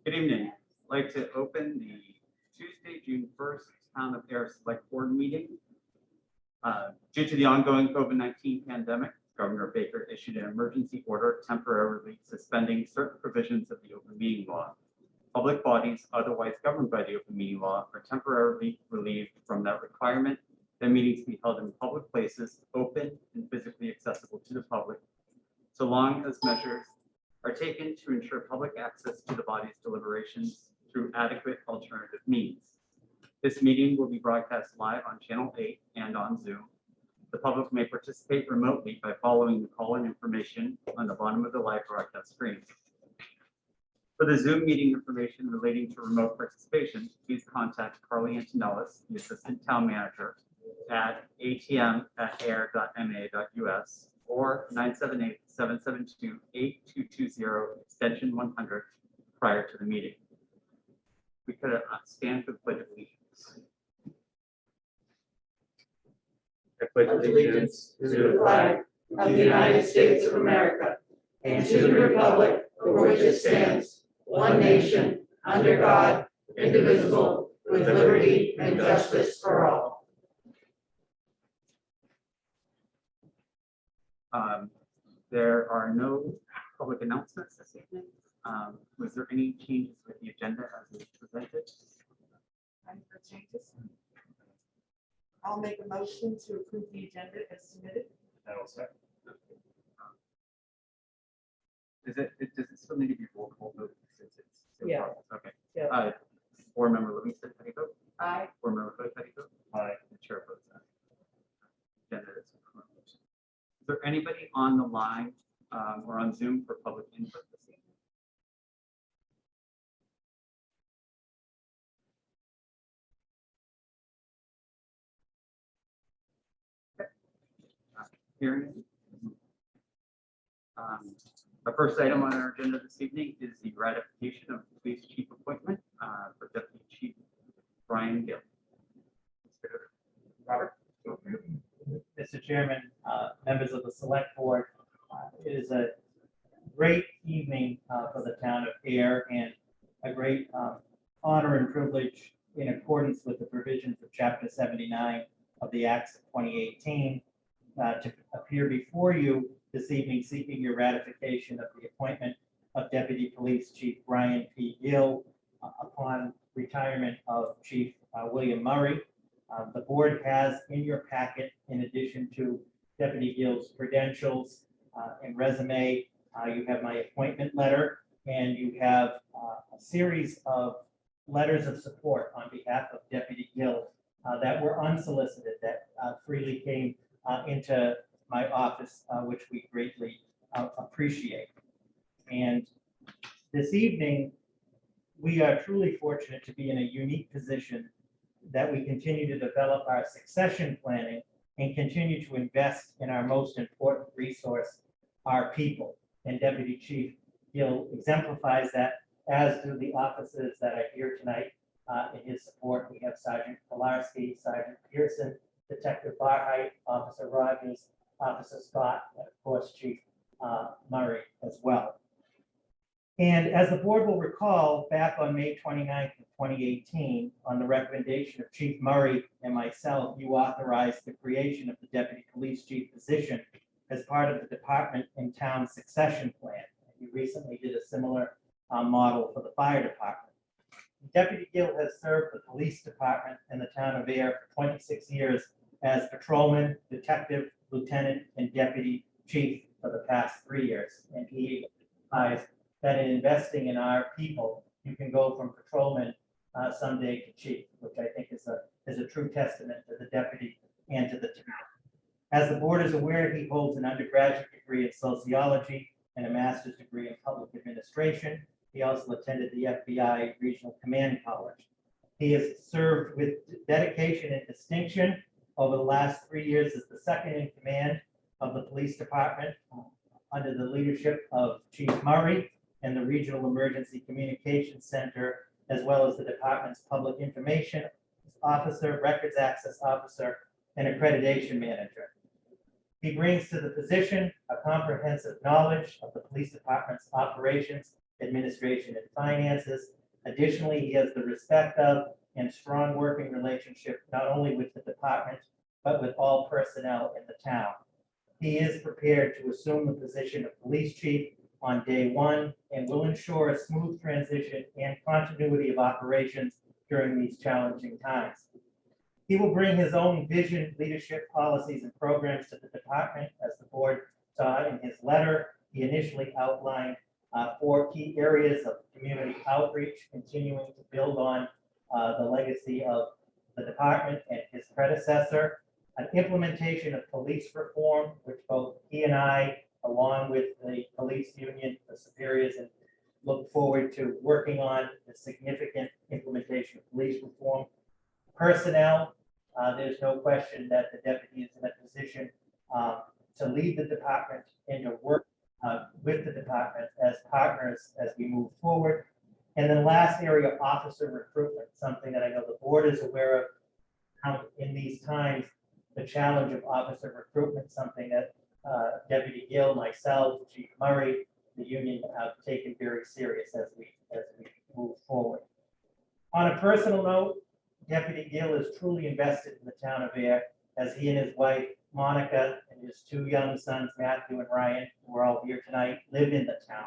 Good evening. I'd like to open the Tuesday, June 1st Town of Ayer Select Board meeting. Due to the ongoing COVID-19 pandemic, Governor Baker issued an emergency order temporarily suspending certain provisions of the open meeting law. Public bodies otherwise governed by the open meeting law are temporarily relieved from that requirement that meetings be held in public places, open and physically accessible to the public, so long as measures are taken to ensure public access to the body's deliberations through adequate alternative means. This meeting will be broadcast live on Channel 8 and on Zoom. The public may participate remotely by following the call-in information on the bottom of the live broadcast screen. For the Zoom meeting information relating to remote participation, please contact Carly Antonellis, the Assistant Town Manager, at atm@ayer.ma.us or 978-772-8220 extension 100 prior to the meeting. We could stand for the Pledge of Allegiance. I pledge allegiance to the flag of the United States of America and to the republic for which it stands, one nation, under God, indivisible, with liberty and justice for all. There are no public announcements this evening. Was there any changes with the agenda as it was presented? Any changes? I'll make a motion to approve the agenda as submitted. I will second. Does it still need to be roll call vote since it's still Yeah. process? Okay. Yeah. Board member Livingston, how do you vote? Aye. Board member Hood, how do you vote? Aye. The chair votes aye. Agenda is approved. Is there anybody on the line or on Zoom for public input this evening? Hearing. The first item on our agenda this evening is the ratification of the police chief appointment for Deputy Chief Brian Gill. Robert. Mr. Chairman, members of the Select Board, it is a great evening for the town of Ayer and a great honor and privilege in accordance with the provisions of Chapter 79 of the Acts of 2018 to appear before you this evening seeking your ratification of the appointment of Deputy Police Chief Brian P. Gill upon retirement of Chief William Murray. The board has in your packet, in addition to Deputy Gill's credentials and resume, you have my appointment letter, and you have a series of letters of support on behalf of Deputy Gill that were unsolicited, that freely came into my office, which we greatly appreciate. And this evening, we are truly fortunate to be in a unique position that we continue to develop our succession planning and continue to invest in our most important resource, our people. And Deputy Chief Gill exemplifies that, as do the officers that are here tonight in his support. We have Sergeant Kolarski, Sergeant Pearson, Detective Barheit, Officer Rogers, Officer Scott, and of course Chief Murray as well. And as the board will recall, back on May 29th of 2018, on the recommendation of Chief Murray and myself, you authorized the creation of the Deputy Police Chief position as part of the department and town succession plan. You recently did a similar model for the fire department. Deputy Gill has served the police department in the town of Ayer for 26 years as patrolman, detective, lieutenant, and deputy chief for the past 3 years. And he advised that in investing in our people, you can go from patrolman someday to chief, which I think is a true testament to the deputy and to the town. As the board is aware, he holds an undergraduate degree in sociology and a master's degree in public administration. He also attended the FBI Regional Command College. He has served with dedication and distinction over the last 3 years as the second in command of the police department under the leadership of Chief Murray and the Regional Emergency Communications Center, as well as the department's public information officer, records access officer, and accreditation manager. He brings to the position a comprehensive knowledge of the police department's operations administration, and finances. Additionally, he has the respect of and strong working relationship not only with the department, but with all personnel in the town. He is prepared to assume the position of police chief on day one and will ensure a smooth transition and continuity of operations during these challenging times. He will bring his own vision, leadership, policies, and programs to the department. As the board saw in his letter, he initially outlined 4 key areas of community outreach, continuing to build on the legacy of the department and his predecessor, an implementation of police reform, which both he and I, along with the police union, the superiors, and look forward to working on the significant implementation of police reform. Personnel, there's no question that the deputy is in a position to lead the department and to work with the department as partners as we move forward. And then last area, officer recruitment, something that I know the board is aware of, how in these times, the challenge of officer recruitment, something that Deputy Gill, myself, Chief Murray, the union have taken very serious as we move forward. On a personal note, Deputy Gill is truly invested in the town of Ayer, as he and his wife, Monica, and his 2 young sons, Matthew and Ryan, who are all here tonight, live in the town.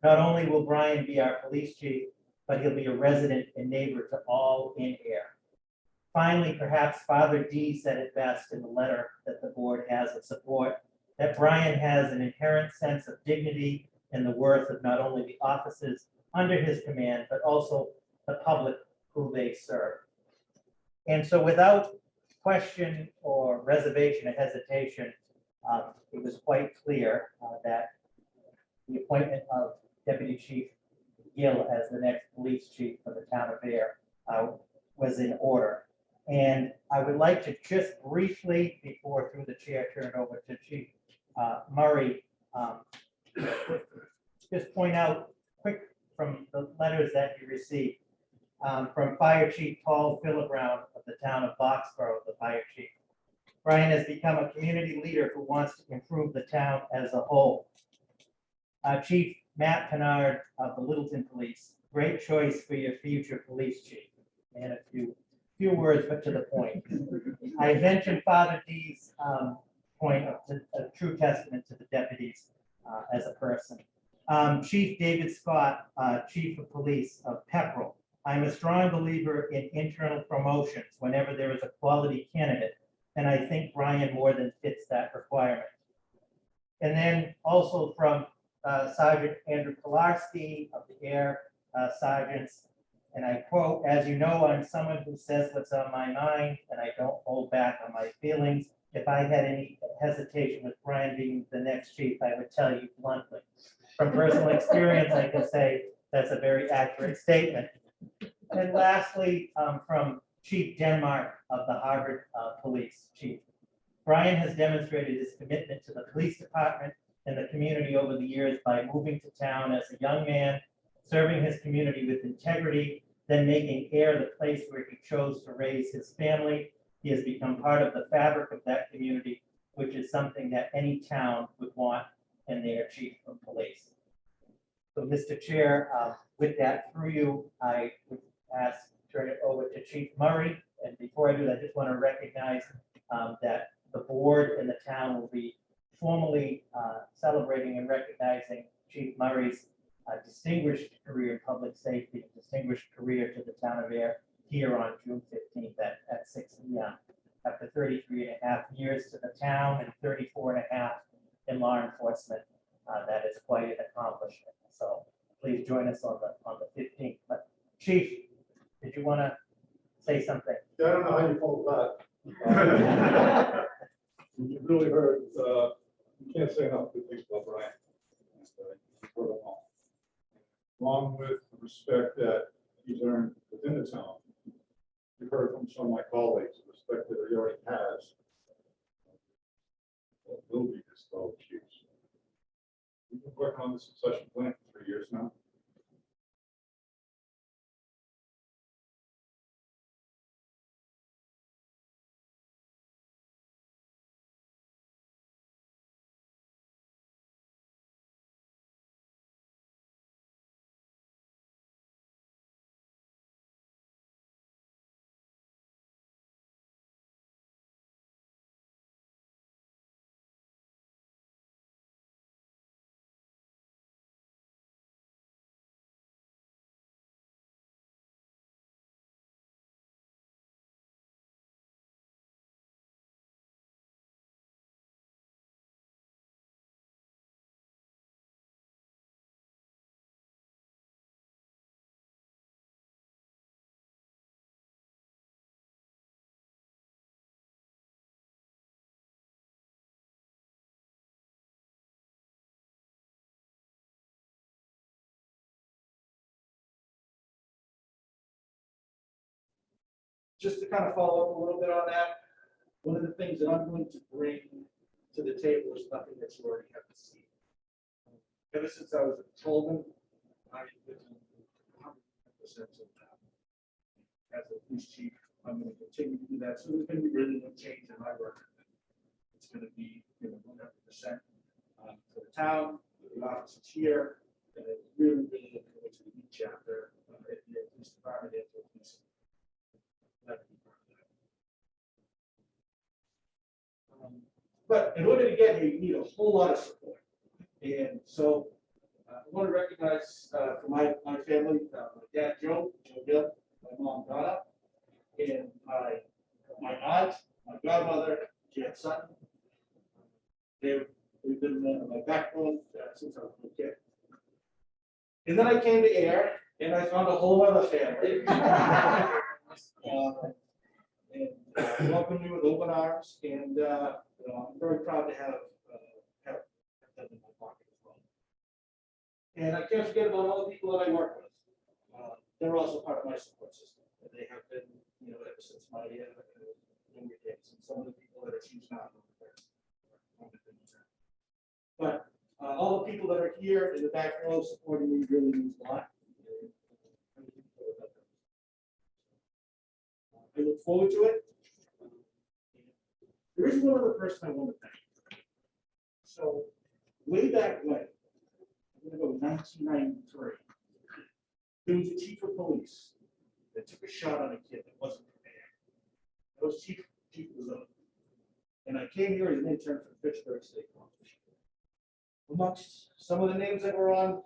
Not only will Brian be our police chief, but he'll be a resident and neighbor to all in Ayer. Finally, perhaps Father D said it best in the letter that the board has of support, that Brian has an inherent sense of dignity and the worth of not only the officers under his command, but also the public who they serve. And so without question or reservation or hesitation, it was quite clear that the appointment of Deputy Chief Gill as the next police chief for the town of Ayer was in order. And I would like to just briefly, before through the chair, turn it over to Chief Murray, just point out quick from the letters that you received from Fire Chief Paul Philibrown of the town of Boxborough, the fire chief. Brian has become a community leader who wants to improve the town as a whole. Chief Matt Kennard of the Littleton Police, great choice for your future police chief. And a few words, but to the point. I mentioned Father D's point of a true testament to the deputies as a person. Chief David Scott, Chief of Police of Pepperell. I'm a strong believer in internal promotions whenever there is a quality candidate, and I think Brian more than fits that requirement. And then also from Sergeant Andrew Kolarski of the Air Sergeants, and I quote, "As you know, I'm someone who says what's on my mind, and I don't hold back on my feelings. If I had any hesitation with Brian being the next chief, I would tell you bluntly. From personal experience, I can say that's a very accurate statement." And lastly, from Chief Denmark of the Harvard Police Chief. Brian has demonstrated his commitment to the police department and the community over the years by moving to town as a young man, serving his community with integrity, then making Ayer the place where he chose to raise his family. He has become part of the fabric of that community, which is something that any town would want in their chief of police. So, Mr. Chair, with that through you, I would turn it over to Chief Murray. And before I do that, I just want to recognize that the board and the town will be formally celebrating and recognizing Chief Murray's distinguished career in public safety, distinguished career to the town of Ayer here on June 15th at 6 p.m. After 33.5 years to the town and 34.5 in law enforcement, that is quite an accomplishment. So please join us on the 15th. But Chief, did you want to say something? Yeah, I don't know how you fold that. You really heard, you can't say enough good things about Brian. You've heard them all. Along with the respect that he's earned within the town, you've heard from some of my colleagues, the respect that he already has. What will be his fellow chiefs. We've been working on the succession plan for 3 years now. just to kind of follow up a little bit on that, one of the things that I'm going to bring to the table is nothing that you already haven't seen. Ever since I was a patrolman, I've been 100% of that. As a police chief, I'm going to continue to do that. So there's going to be really no change in my work. It's going to be 100% for the town, the offices here, and it's really, really looking forward to the new chapter at the police department and the police. But in order to get here, you need a whole lot of support. And so I want to recognize for my family, my dad, Joe Bill, my mom, Donna, and my aunt, my godmother, Jan Sutton. They've been my backbone since I was a kid. And then I came to Ayer, and I found a whole other family. And welcomed me with open arms, and I'm very proud to have them in my pocket as well. And I can't forget about all the people that I work with. They're also part of my support system, and they have been, ever since my younger days. And some of the people that are huge now. But all the people that are here in the back row supporting me really means a lot. I look forward to it. There is one other person I want to thank. So way back when, I'm going to go 1993, there was a chief of police that took a shot on a kid that wasn't prepared. That was Chief Lozano. And I came here as an intern for the Pittsburgh State College. Amongst some of the names that were on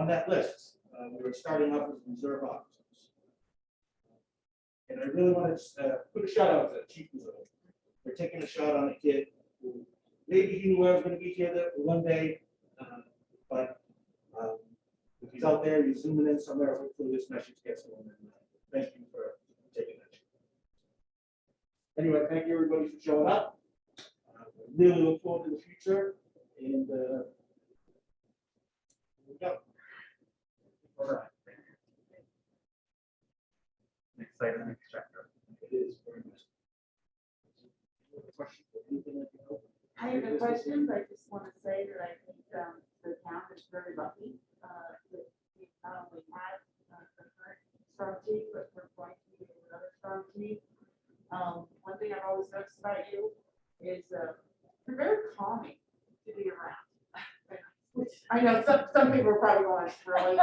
that list, we were starting off as reserve officers. And I really wanted to put a shout out to Chief Lozano for taking a shot on a kid who maybe he knew I was going to be here one day, but if he's out there, he's zooming in somewhere, hopefully this message gets to him. And thank you for taking that shot. Anyway, thank you everybody for showing up. I really look forward to the future, and here we go. All right. Next item, next chapter. It is very much. Questions or anything like that? I have no questions. I just want to say that I think the town is very lucky that we not only have the current strong chief, but we're going to be another strong chief. One thing I've always noticed about you is you're very calming to be around. Which I know some people are probably going, really.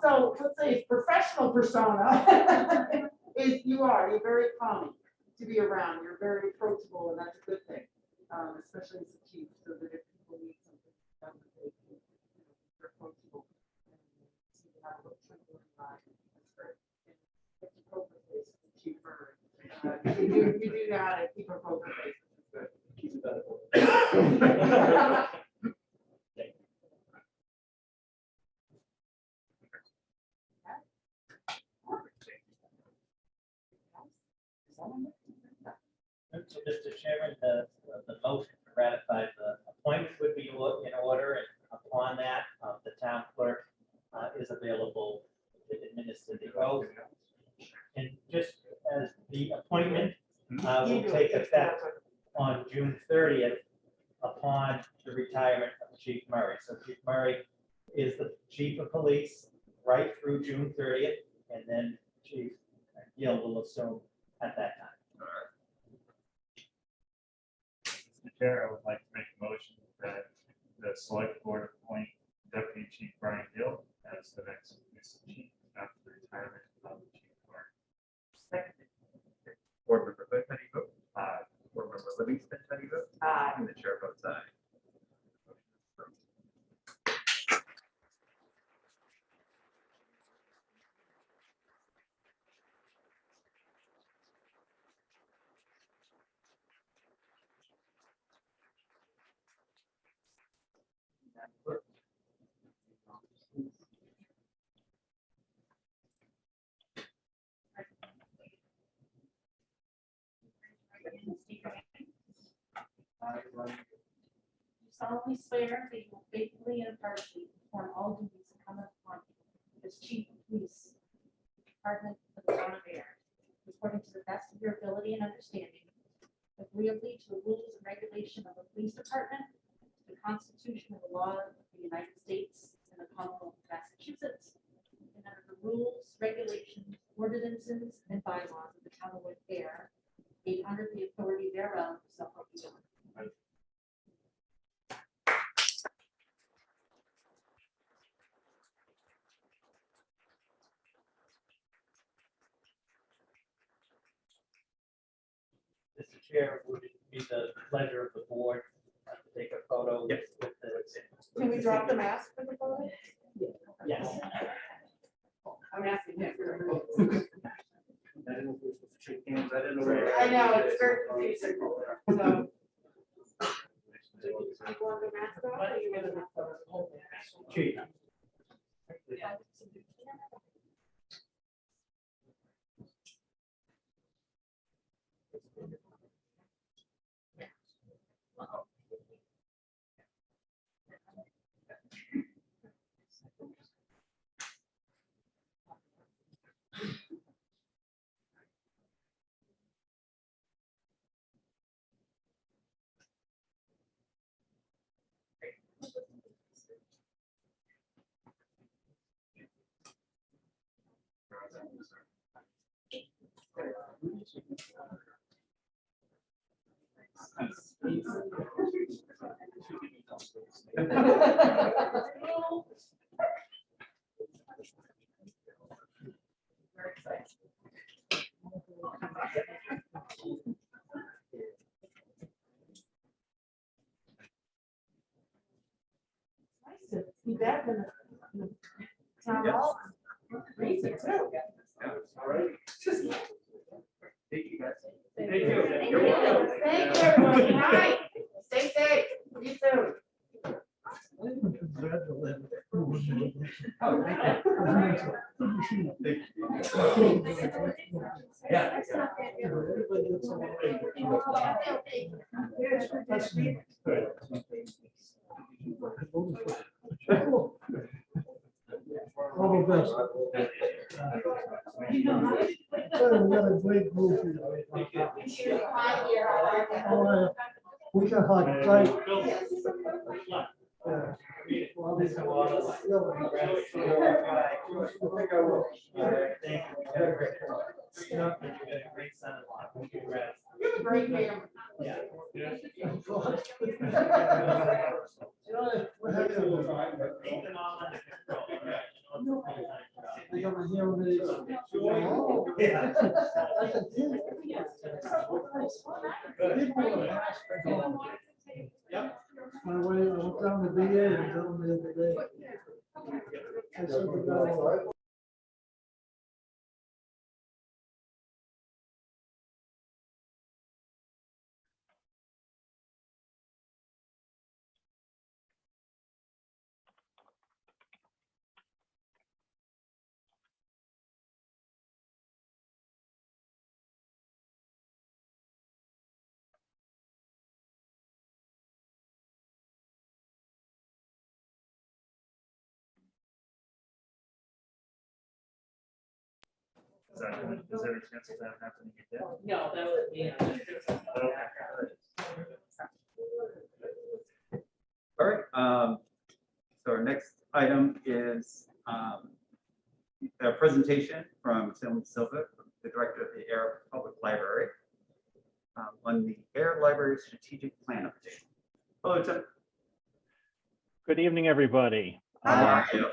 So let's say professional persona is you're very calming to be around. You're very approachable, and that's a good thing, especially as a chief, so that if people need something, you're approachable. And see you have a little twinkle in your eye. That's great. And keep a poker face, Chief Bird. You do know how to keep a poker face. That's good. Keep it better. So, Mr. Chairman, the motion to ratify the appointment would be in order, and upon that, the town clerk is available to administer the oath. And just as the appointment will take effect on June 30th upon the retirement of Chief Murray. So Chief Murray is the chief of police right through June 30th, and then Chief Gill will assume at that time. Mr. Chair, I would like to make a motion that the select board appoint Deputy Chief Brian Gill as the next police chief after the retirement of the chief clerk. Board member Hood, how do you vote? Aye. Board member Livingston, how do you vote? Aye. And the chair votes aye. Madam Clerk. You solemnly swear that you will faithfully and impartially perform all duties incumbent upon you as chief of police department of the town of Ayer, with according to the best of your ability and understanding, agreeably to the rules and regulation of the police department, the Constitution and the law of the United States and the Commonwealth of Massachusetts, and under the rules, regulations, ordinances, and bylaws of the town of Ayer, being under the authority thereof, so help you God. Mr. Chair, would it be the pleasure of the board to take a photo with the? Can we drop the mask for the photo? Yes. I'm asking him. I didn't know if we were supposed to shake hands. I didn't know. I know, it's very confusing. So. You want the mask off or you want the mask on? Chief. Nice to be back in the town hall. Reason too. All right. Thank you, guys. Thank you. Thank you. Thank you, everyone. Good night. Stay safe. You too. Yeah. All the best. We got a great group here. We got hot, tight. Yeah. Well, this is- Great son-in-law. Congrats. You're a great man. Yeah. What happened? Keep them all under control. They got my hair on it. Oh. Yeah. That's a deal. My way, I went down to VA and told them the other day. I said the guy, Is there a chance of that happening again? No, that would be. All right, so our next item is a presentation from Tim Silva, the director of the Ayer Public Library, on the Ayer Library Strategic Plan update. Hello, Tim. Good evening, everybody. How are you?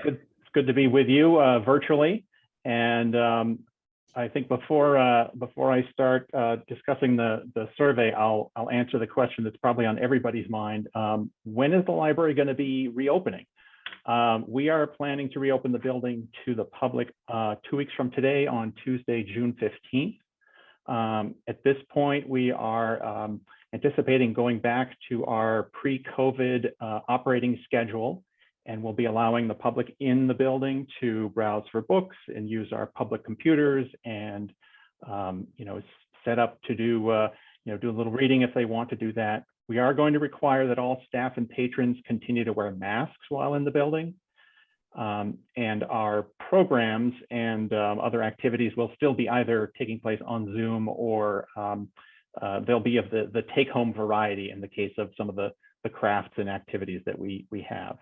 It's good to be with you virtually. And I think before I start discussing the survey, I'll answer the question that's probably on everybody's mind. When is the library going to be reopening? We are planning to reopen the building to the public 2 weeks from today on Tuesday, June 15th. At this point, we are anticipating going back to our pre-COVID operating schedule, and we'll be allowing the public in the building to browse for books and use our public computers and set up to do do a little reading if they want to do that. We are going to require that all staff and patrons continue to wear masks while in the building. And our programs and other activities will still be either taking place on Zoom or they'll be of the take-home variety in the case of some of the crafts and activities that we have.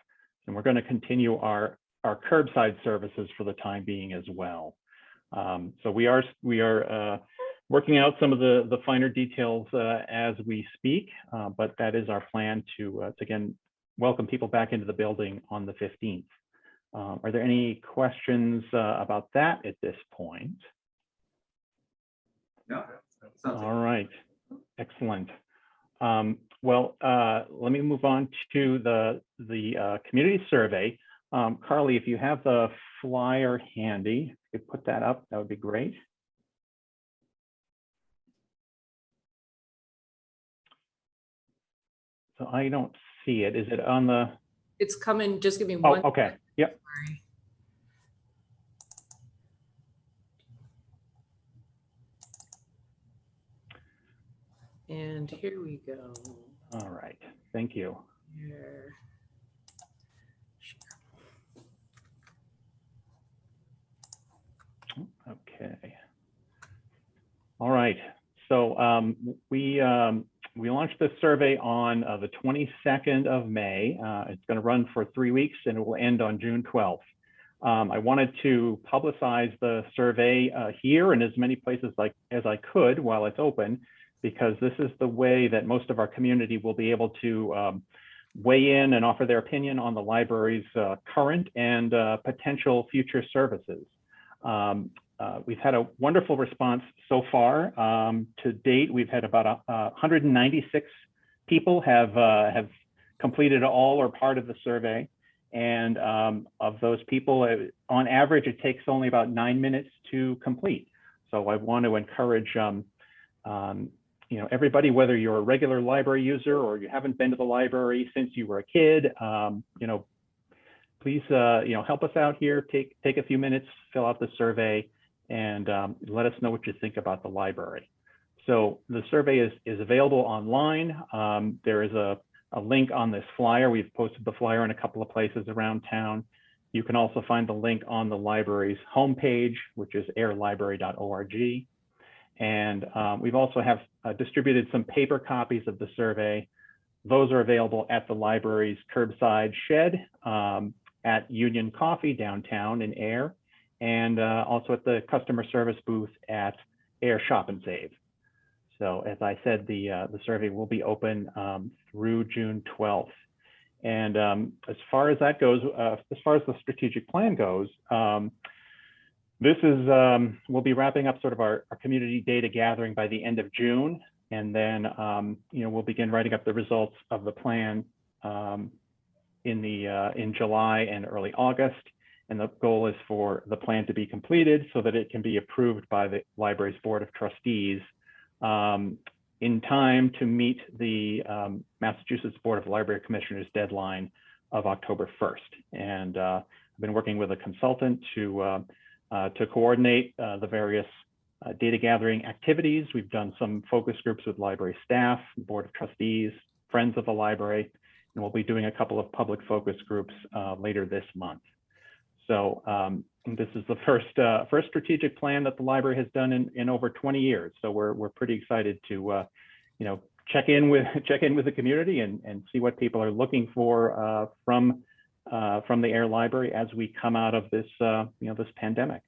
And we're going to continue our curbside services for the time being as well. So we are working out some of the finer details as we speak, but that is our plan to again welcome people back into the building on the 15th. Are there any questions about that at this point? No. Sounds All right, excellent. Well, let me move on to the community survey. Carly, if you have the flyer handy, if you could put that up, that would be great. So I don't see it. Is it on the? It's coming, just give me Oh, one. okay. Yep. Sorry. And here we go. All right. Thank you. Here. Okay. All right. So we launched this survey on the 22nd of May. It's going to run for 3 weeks and it will end on June 12th. I wanted to publicize the survey here in as many places as I could while it's open, because this is the way that most of our community will be able to weigh in and offer their opinion on the library's current and potential future services. We've had a wonderful response so far. To date, we've had about 196 people have completed all or part of the survey. And of those people, on average, it takes only about 9 minutes to complete. So I want to encourage everybody, whether you're a regular library user or you haven't been to the library since you were a kid, please help us out here. Take a few minutes, fill out the survey, and let us know what you think about the library. So the survey is available online. There is a link on this flyer. We've posted the flyer in a couple of places around town. You can also find the link on the library's homepage, which is ayerlibrary.org. And we've also have distributed some paper copies of the survey. Those are available at the library's curbside shed, at Union Coffee downtown in Ayer, and also at the customer service booth at Ayer Shop and Save. So as I said, the survey will be open through June 12th. And as far as that goes, as far as the strategic plan goes, this is, we'll be wrapping up sort of our community data gathering by the end of June. And then, we'll begin writing up the results of the plan in July and early August. And the goal is for the plan to be completed so that it can be approved by the library's Board of Trustees in time to meet the Massachusetts Board of Library Commissioners deadline of October 1st. And I've been working with a consultant to coordinate the various data gathering activities. We've done some focus groups with library staff, Board of Trustees, friends of the library, and we'll be doing a couple of public focus groups later this month. So this is the first strategic plan that the library has done in over 20 years. So we're pretty excited to check in with the community and see what people are looking for from the Ayer Library as we come out of this this pandemic.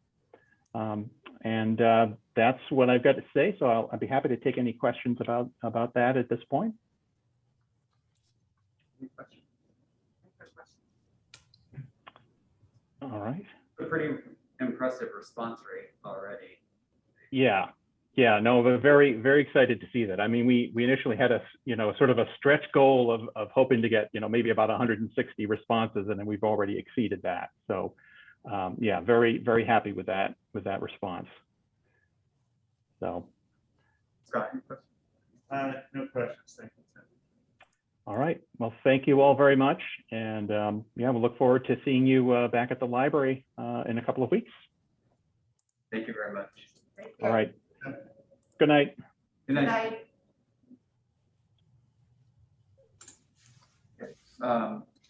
And that's what I've got to say. So I'll be happy to take any questions about that at this point. Any questions? All right. A pretty impressive response rate already. Yeah. No, we're very, very excited to see that. I mean, we initially had a sort of a stretch goal of hoping to get maybe about 160 responses, and then we've already exceeded that. So yeah, very, very happy with that response. So. Scott, any questions? No questions. Thank you. All right. Well, thank you all very much. And yeah, we'll look forward to seeing you back at the library in a couple of weeks. Thank you very much. All right. Good night. Good night. Okay.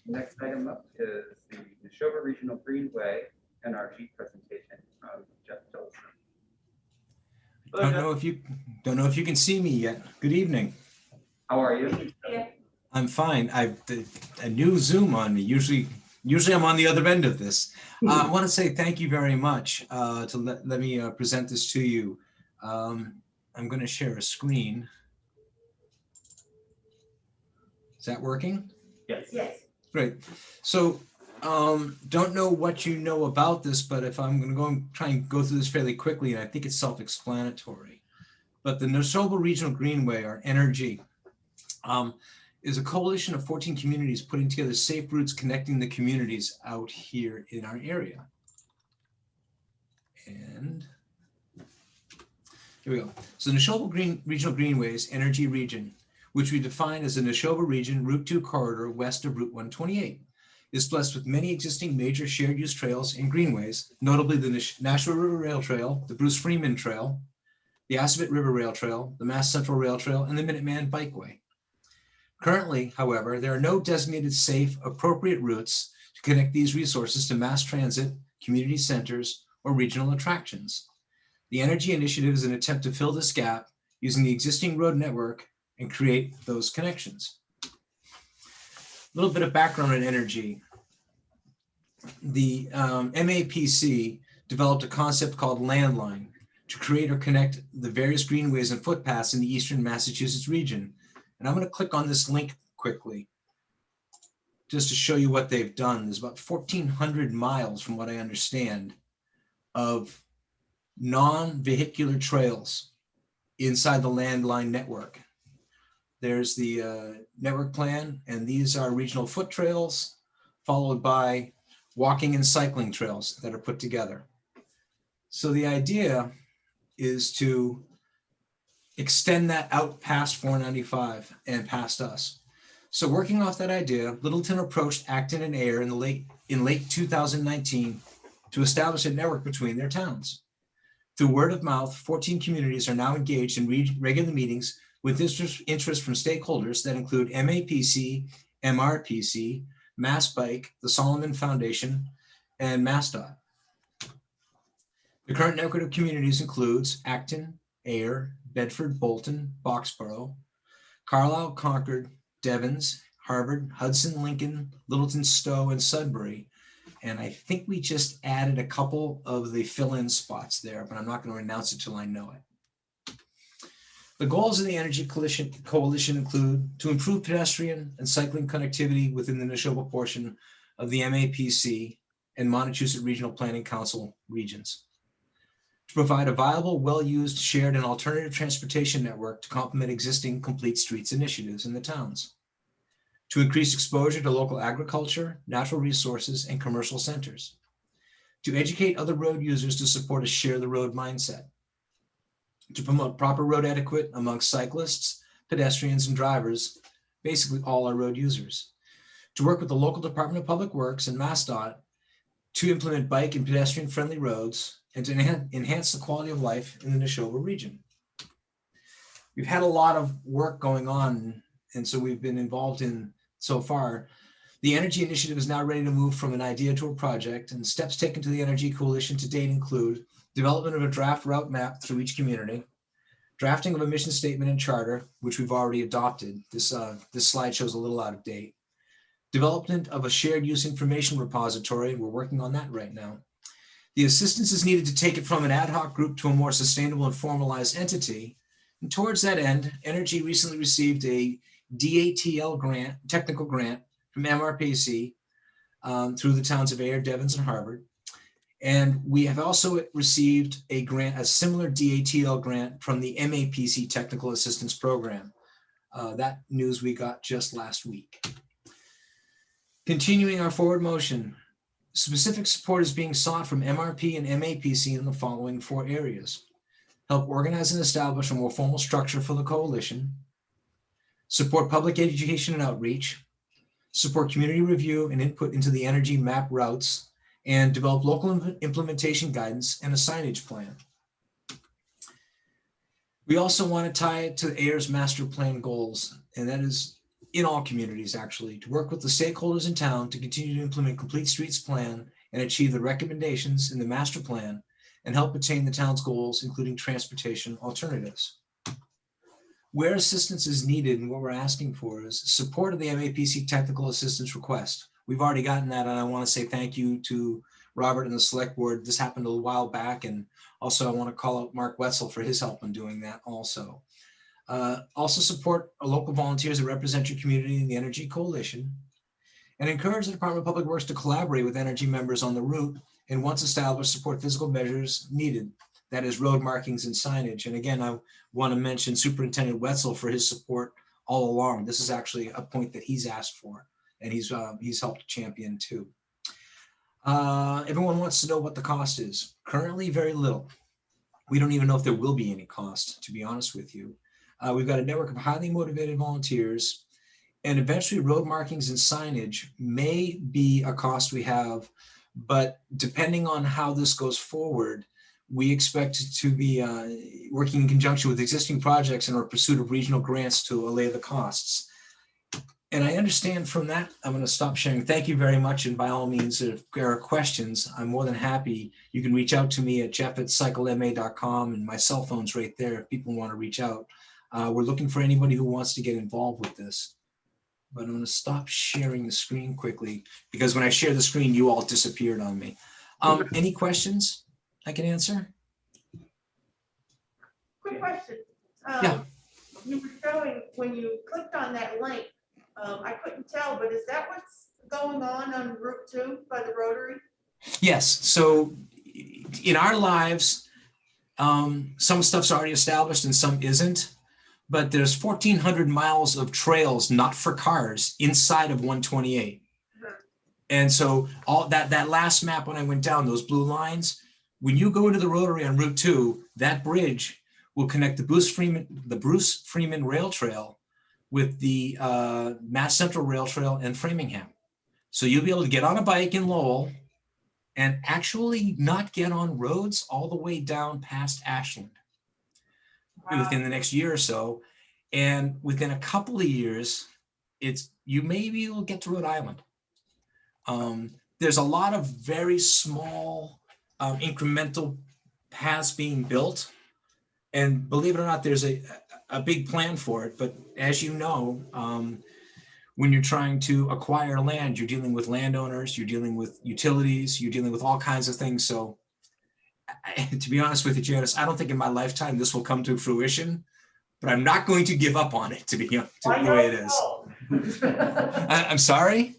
Next item up is the Neshoba Regional Greenway NRG presentation from Jeff Tilson. Don't know if you can see me yet. Good evening. How are you? I'm fine. I've a new Zoom on me. Usually I'm on the other end of this. I want to say thank you very much to let me present this to you. I'm going to share a screen. Is that working? Yes. Yes. Great. So don't know what you know about this, but if I'm going to go and try and go through this fairly quickly, and I think it's self-explanatory. But the Neshoba Regional Greenway, or NRG, is a coalition of 14 communities putting together safe routes connecting the communities out here in our area. And here we go. So Neshoba Regional Greenways, NRG region, which we define as the Neshoba region Route 2 corridor west of Route 128, is blessed with many existing major shared use trails and greenways, notably the Nashua River Rail Trail, the Bruce Freeman Trail, the Assabet River Rail Trail, the Mass Central Rail Trail, and the Minuteman Bikeway. Currently, however, there are no designated safe, appropriate routes to connect these resources to mass transit, community centers, or regional attractions. The Energy Initiative is an attempt to fill this gap using the existing road network and create those connections. A little bit of background on energy. The MAPC developed a concept called landline to create or connect the various greenways and footpaths in the eastern Massachusetts region. And I'm going to click on this link quickly just to show you what they've done. There's about 1,400 miles, from what I understand, of non-vehicular trails inside the landline network. There's the network plan, and these are regional foot trails, followed by walking and cycling trails that are put together. So the idea is to extend that out past 495 and past us. So working off that idea, Littleton approached Acton and Ayer in late 2019 to establish a network between their towns. Through word of mouth, 14 communities are now engaged in regular meetings with interest from stakeholders that include MAPC, MRPC, Mass Bike, the Solomon Foundation, and MassDOT. The current network of communities includes Acton, Ayer, Bedford, Bolton, Boxborough, Carlisle, Concord, Devens, Harvard, Hudson, Lincoln, Littleton, Stowe, and Sudbury. And I think we just added a couple of the fill-in spots there, but I'm not going to announce it till I know it. The goals of the Energy Coalition include to improve pedestrian and cycling connectivity within the Neshoba portion of the MAPC and Montechusett Regional Planning Council regions, to provide a viable, well-used, shared, and alternative transportation network to complement existing complete streets initiatives in the towns, to increase exposure to local agriculture, natural resources, and commercial centers, to educate other road users to support a share the road mindset, to promote proper road etiquette amongst cyclists, pedestrians, and drivers, basically all our road users, to work with the local Department of Public Works and MassDOT to implement bike and pedestrian-friendly roads and to enhance the quality of life in the Neshoba region. We've had a lot of work going on, and so we've been involved in so far. The Energy Initiative is now ready to move from an idea to a project, and steps taken to the Energy Coalition to date include development of a draft route map through each community, drafting of a mission statement and charter, which we've already adopted. This slide shows a little out of date. Development of a shared use information repository, and we're working on that right now. The assistance is needed to take it from an ad hoc group to a more sustainable and formalized entity. And towards that end, Energy recently received a DATL grant, technical grant from MRPC through the towns of Ayer, Devens, and Harvard. And we have also received a grant, a similar DATL grant from the MAPC Technical Assistance Program. That news we got just last week. Continuing our forward motion, specific support is being sought from MRP and MAPC in the following 4 areas. Help organize and establish a more formal structure for the coalition, support public education and outreach, support community review and input into the energy map routes, and develop local implementation guidance and a signage plan. We also want to tie it to Ayer's master plan goals, and that is in all communities actually, to work with the stakeholders in town to continue to implement Complete Streets Plan and achieve the recommendations in the master plan and help attain the town's goals, including transportation alternatives. Where assistance is needed and what we're asking for is support of the MAPC technical assistance request. We've already gotten that, and I want to say thank you to Robert and the select board. This happened a while back, and also I want to call out Mark Wetzel for his help in doing that also. Also support local volunteers that represent your community in the Energy Coalition, and encourage the Department of Public Works to collaborate with energy members on the route, and once established, support physical measures needed. That is road markings and signage. And again, I want to mention Superintendent Wetzel for his support all along. This is actually a point that he's asked for, and he's helped champion too. Everyone wants to know what the cost is. Currently, very little. We don't even know if there will be any cost, to be honest with you. We've got a network of highly motivated volunteers, and eventually road markings and signage may be a cost we have, but depending on how this goes forward, we expect to be working in conjunction with existing projects in our pursuit of regional grants to allay the costs. And I understand from that, I'm going to stop sharing. Thank you very much. And by all means, if there are questions, I'm more than happy. You can reach out to me at jeff@cyclema.com, and my cell phone's right there if people want to reach out. We're looking for anybody who wants to get involved with this. But I'm going to stop sharing the screen quickly, because when I share the screen, you all disappeared on me. Any questions I can answer? Quick question. Yeah. You were showing, when you clicked on that link, I couldn't tell, but is that what's going on Route 2 by the Rotary? Yes. So in our lives, some stuff's already established and some isn't, but there's 1,400 miles of trails not for cars inside of 128. And so all that last map, when I went down, those blue lines, when you go into the Rotary on Route 2, that bridge will connect the Bruce Freeman Rail Trail with the Mass Central Rail Trail and Framingham. So you'll be able to get on a bike in Lowell and actually not get on roads all the way down past Ashland within the next year or so. And within a couple of years, maybe will get to Rhode Island. There's a lot of very small incremental paths being built. And believe it or not, there's a big plan for it. But as you know, when you're trying to acquire land, you're dealing with landowners, you're dealing with utilities, you're dealing with all kinds of things. So to be honest with you, Janice, I don't think in my lifetime this will come to fruition, but I'm not going to give up on it, to be the way it is. I'm sorry?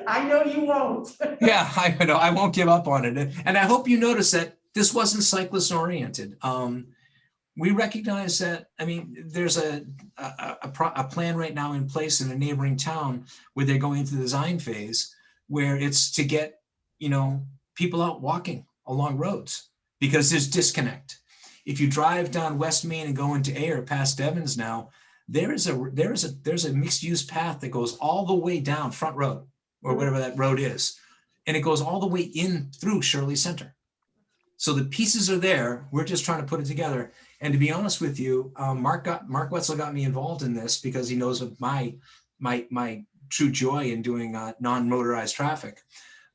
I know you won't. Yeah, I know. I won't give up on it. And I hope you notice that this wasn't cyclist oriented. We recognize that, I mean, there's a plan right now in place in a neighboring town where they're going into the design phase, where it's to get, people out walking along roads because there's disconnect. If you drive down West Main and go into Ayer past Devon's now, there's a mixed use path that goes all the way down Front Road or whatever that road is. And it goes all the way in through Shirley Center. So the pieces are there. We're just trying to put it together. And to be honest with you, Mark Wetzel got me involved in this because he knows of my true joy in doing non-motorized traffic.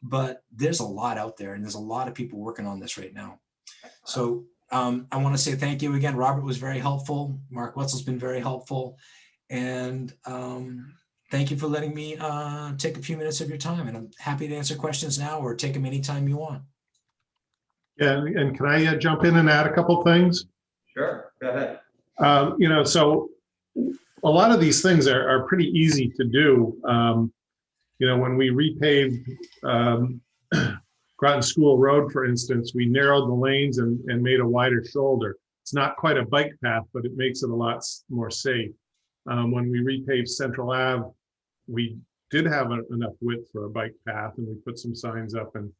But there's a lot out there, and there's a lot of people working on this right now. So I want to say thank you again. Robert was very helpful. Mark Wetzel's been very helpful. And thank you for letting me take a few minutes of your time. And I'm happy to answer questions now or take them anytime you want. Yeah, and can I jump in and add a couple things? Sure, go ahead. So a lot of these things are pretty easy to do. When we repaved Groton School Road, for instance, we narrowed the lanes and made a wider shoulder. It's not quite a bike path, but it makes it a lot more safe. When we repaved Central Ave, we did have enough width for a bike path, and we put some signs up, and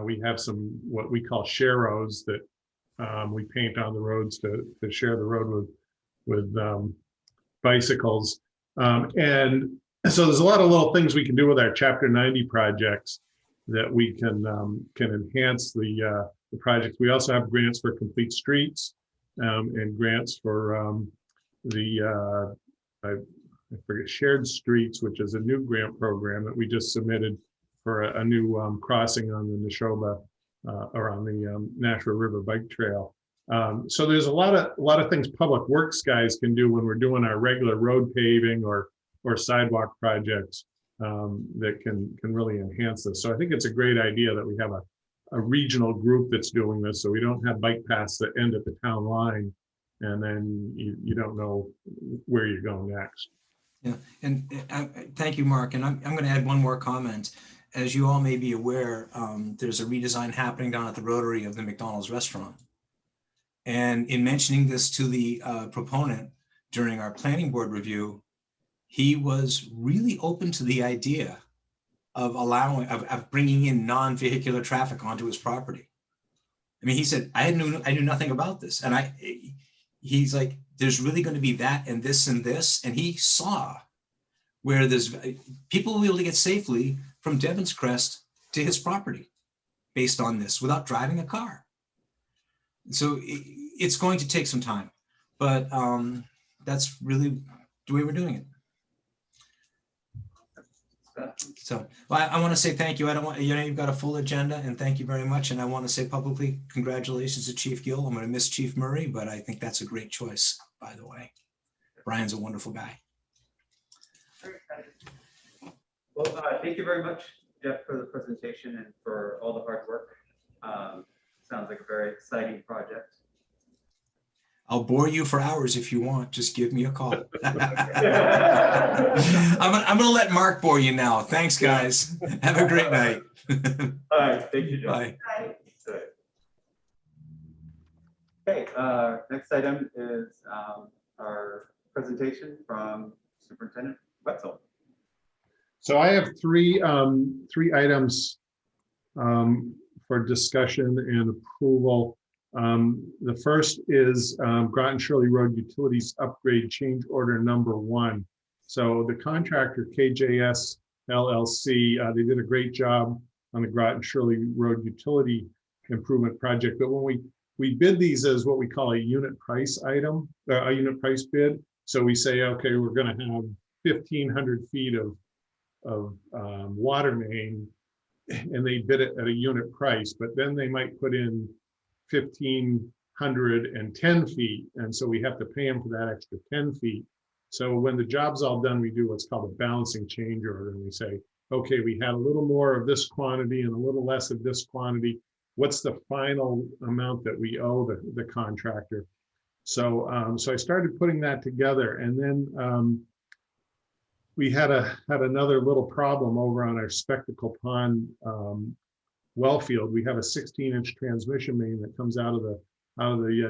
we have some what we call sharrows that we paint on the roads to share the road with bicycles. And so there's a lot of little things we can do with our Chapter 90 projects that we can enhance the projects. We also have grants for complete streets and grants for I I forget, Shared Streets, which is a new grant program that we just submitted for a new crossing on the Neshoba or on the Nashua River Bike Trail. So there's a lot of things public works guys can do when we're doing our regular road paving or sidewalk projects that can really enhance this. So I think it's a great idea that we have a regional group that's doing this, so we don't have bike paths that end at the town line, and then you don't know where you're going next. Yeah, and thank you, Mark. And I'm going to add one more comment. As you all may be aware, there's a redesign happening down at the Rotary of the McDonald's restaurant. And in mentioning this to the proponent during our planning board review, he was really open to the idea of bringing in non-vehicular traffic onto his property. I mean, he said, I knew nothing about this. And he's like, there's really going to be that and this and this. And he saw where there's people will be able to get safely from Devon's Crest to his property based on this without driving a car. So it's going to take some time, but that's really the way we're doing it. So well, I want to say thank you. I don't want, you've got a full agenda, and thank you very much. And I want to say publicly, congratulations to Chief Gill. I'm going to miss Chief Murray, but I think that's a great choice, by the way. Brian's a wonderful guy. Well, thank you very much, Jeff, for the presentation and for all the hard work. Sounds like a very exciting project. I'll bore you for hours if you want. Just give me a call. I'm going to let Mark bore you now. Thanks, guys. Have a great night. All right. Thank you, Jeff. Bye. Okay. Next item is our presentation from Superintendent Wetzel. So I have three items for discussion and approval. The first is Groton Shirley Road Utilities Upgrade Change Order number 1. So the contractor KJS LLC, they did a great job on the Groton Shirley Road Utility Improvement Project. But when we bid these as what we call a unit price item, a unit price bid. So we say, okay, we're going to have 1,500 feet of water main, and they bid it at a unit price, but then they might put in 1,510 feet. And so we have to pay them for that extra 10 feet. So when the job's all done, we do what's called a balancing change order. And we say, okay, we had a little more of this quantity and a little less of this quantity. What's the final amount that we owe the contractor? So, so I started putting that together, and then we had another little problem over on our Spectacle Pond well field. We have a 16-inch transmission main that comes out of the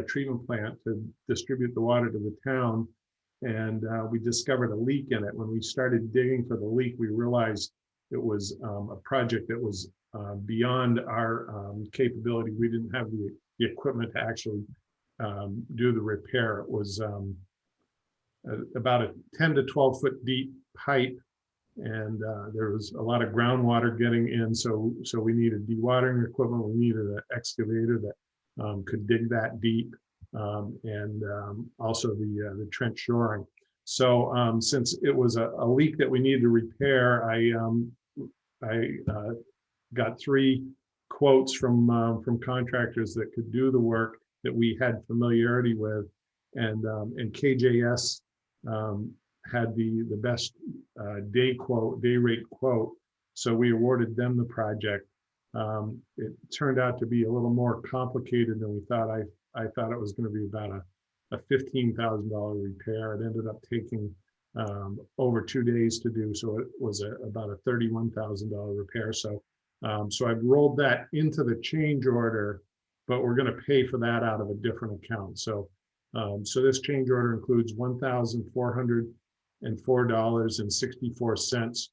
treatment plant to distribute the water to the town, and we discovered a leak in it. When we started digging for the leak, we realized it was a project that was beyond our capability. We didn't have the equipment to actually do the repair. It was about a 10 to 12 foot deep pipe, and there was a lot of groundwater getting in. So we needed dewatering equipment. We needed an excavator that could dig that deep, and also the trench shoring. So since it was a leak that we needed to repair, I got 3 quotes from contractors that could do the work that we had familiarity with, and KJS had the best day rate quote, so we awarded them the project. It turned out to be a little more complicated than we thought. I thought it was going to be about a $15,000 repair. It ended up taking over 2 days to do, so it was about a $31,000 repair. So I've rolled that into the change order, but we're going to pay for that out of a different account. So this change order includes $1,404.64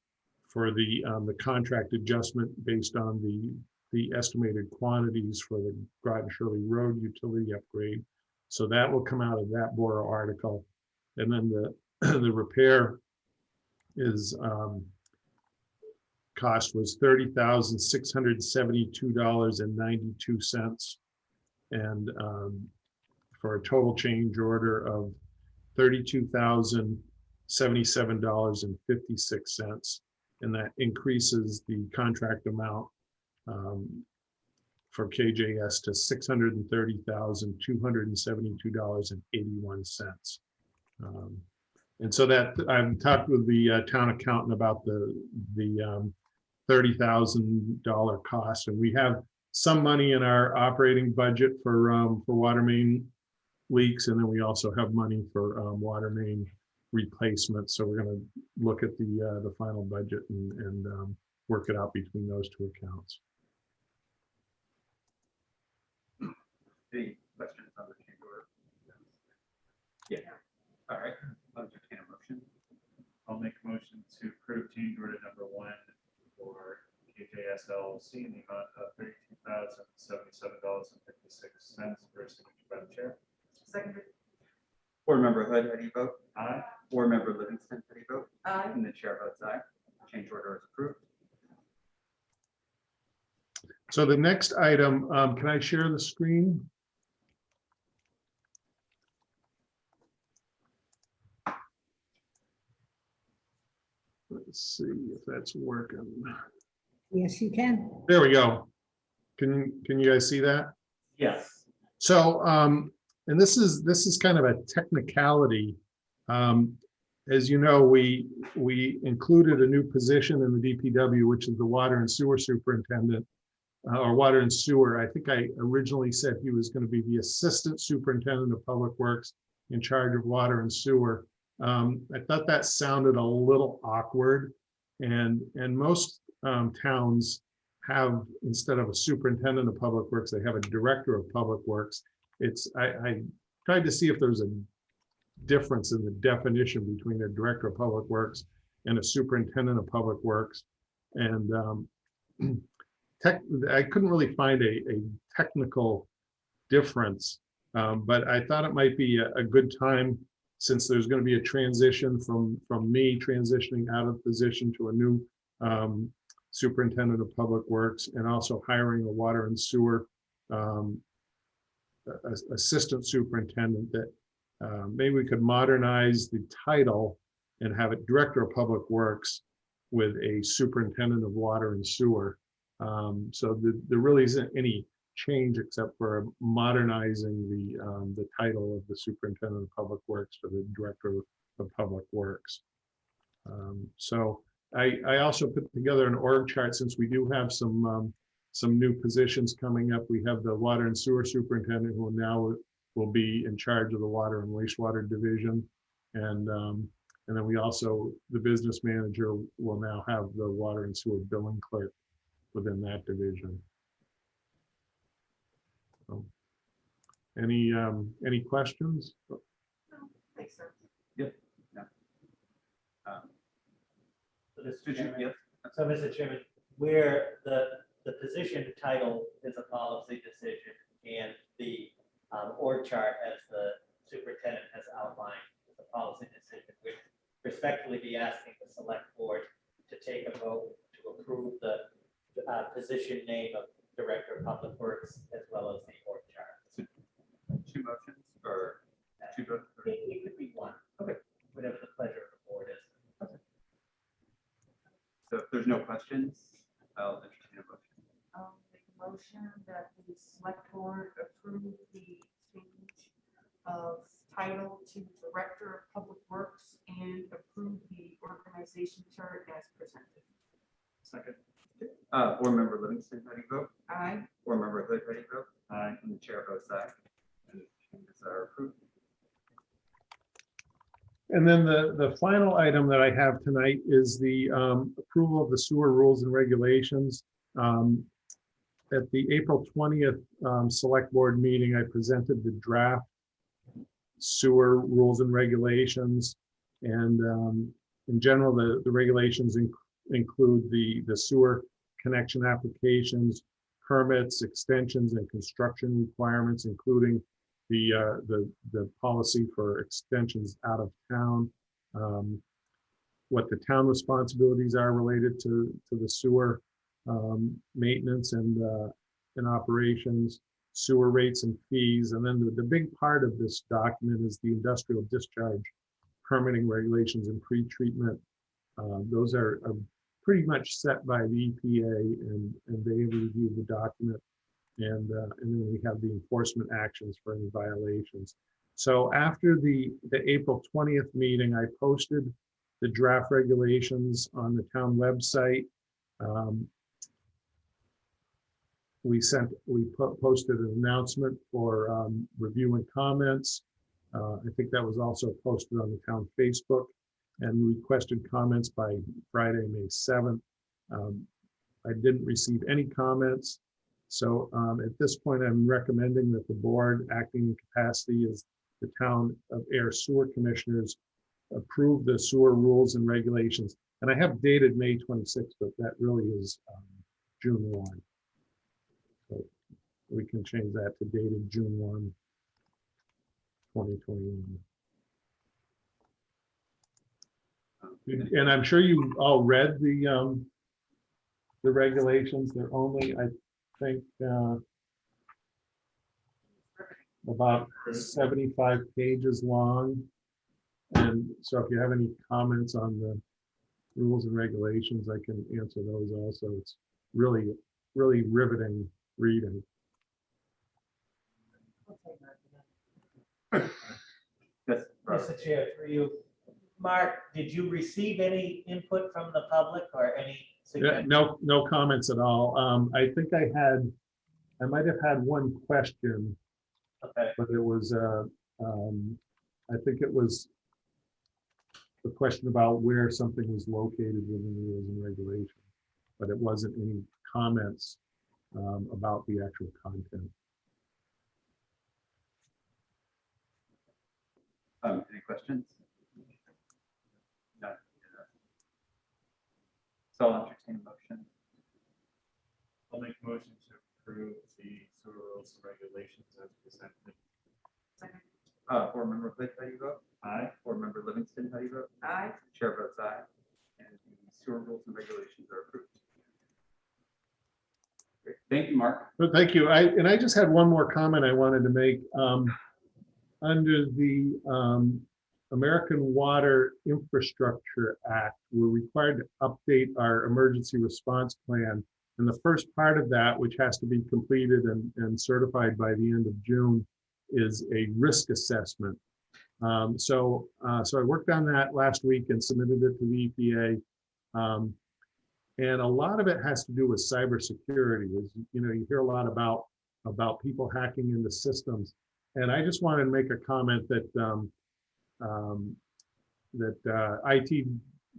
for the contract adjustment based on the estimated quantities for the Groton Shirley Road utility upgrade. So that will come out of that Borough article. And then the repair is cost was $30,672.92, and for a total change order of $32,778.92. $77.56. And that increases the contract amount for KJS to $630,272.81. And so that I've talked with the town accountant about the $30,000 cost, and we have some money in our operating budget for water main leaks, and then we also have money for water main replacement. So we're going to look at the final budget and work it out between those two accounts. Any questions on the change order? Yeah. All right. I'll entertain a motion. I'll make a motion to approve change order number 1 for KJS LLC in the amount of $32,077.56 for signature by the chair. Seconded. Board Member Hood, how do you vote? Aye. Board Member Livingston, how do you vote? Aye. And the chair votes aye. Change order is approved. So the next item, can I share the screen? Let's see if that's working. Yes, you can. There we go. Can you guys see that? Yes. So, and this is kind of a technicality. As you know, we included a new position in the DPW, which is the water and sewer superintendent, or water and sewer. I think I originally said he was going to be the assistant superintendent of public works in charge of water and sewer. I thought that sounded a little awkward, and most towns have, instead of a superintendent of public works, they have a director of public works. I tried to see if there's a difference in the definition between a director of public works and a superintendent of public works, and I couldn't really find a technical difference, but I thought it might be a good time, since there's going to be a transition from me transitioning out of position to a new superintendent of public works, and also hiring a water and sewer assistant superintendent, that maybe we could modernize the title and have it director of public works with a superintendent of water and sewer. So there really isn't any change except for modernizing the title of the superintendent of public works for the director of public works. So I also put together an org chart, since we do have some new positions coming up. We have the water and sewer superintendent, who now will be in charge of the water and wastewater division, and then we also, the business manager will now have the water and sewer billing clerk within that division. So, any questions? Makes sense. Yep. Yeah. So, Mr. Did you, Chairman, yes. so, Mr. Chairman, where the position title is a policy decision, and the org chart, as the superintendent has outlined, is a policy decision, we'd respectfully be asking the select board to take a vote to approve the position name of Director of Public Works, as well as the org chart. Two motions or two votes? It could be one. Okay. Whatever the pleasure of the board is. So if there's no questions, I'll entertain a motion. I'll make a motion that the select board approve the change of title to Director of Public Works and approve the organization chart as presented. Second. Board Member Livingston, how do you vote? Aye. Board Member Hood, how do you vote? Aye. And the chair votes aye. And the changes are approved. And then the final item that I have tonight is the approval of the sewer rules and regulations. At the April 20th select board meeting, I presented the draft sewer rules and regulations. And in general, the regulations include the sewer connection applications, permits, extensions, and construction requirements, including the policy for extensions out of town, what the town responsibilities are related to the sewer maintenance and operations, sewer rates and fees. And then the big part of this document is the industrial discharge permitting regulations and pre-treatment. Those are pretty much set by the EPA, and they review the document. And then we have the enforcement actions for any violations. So after the April 20th meeting, I posted the draft regulations on the town website. We posted an announcement for review and comments. I think that was also posted on the town Facebook, and requested comments by Friday, May 7th. I didn't receive any comments. So at this point, I'm recommending that the board, acting in capacity as the Town of Ayer Sewer Commissioners, approve the sewer rules and regulations. And I have dated May 26th, but that really is June 1. So we can change that to dated June 1, 2021. And I'm sure you all read the regulations. They're only, I think, about 75 pages long. And so if you have any comments on the rules and regulations, I can answer those also. It's really, really riveting reading. Yes, Robert. Mr. Chair, through you. Mark, did you receive any input from the public or any Yeah, suggestions? no comments at all. I think I might have had one question, Okay, but it was, I think it was the question about where something was located within the rules and regulations, but it wasn't any comments about the actual content. Any questions? No. So I'll entertain a motion. I'll make a motion to approve the sewer rules and regulations as presented. Board Member Blake, how do you vote? Aye. Board Member Livingston, how do you vote? Aye. Chair votes aye. And the sewer rules and regulations are approved. Great. Thank you, Mark. But thank you. I just had one more comment I wanted to make. Under the American Water Infrastructure Act, we're required to update our emergency response plan. And the first part of that, which has to be completed and certified by the end of June, is a risk assessment. So I worked on that last week and submitted it to the EPA. And a lot of it has to do with cybersecurity. As you know, you hear a lot about people hacking into systems. And I just wanted to make a comment that IT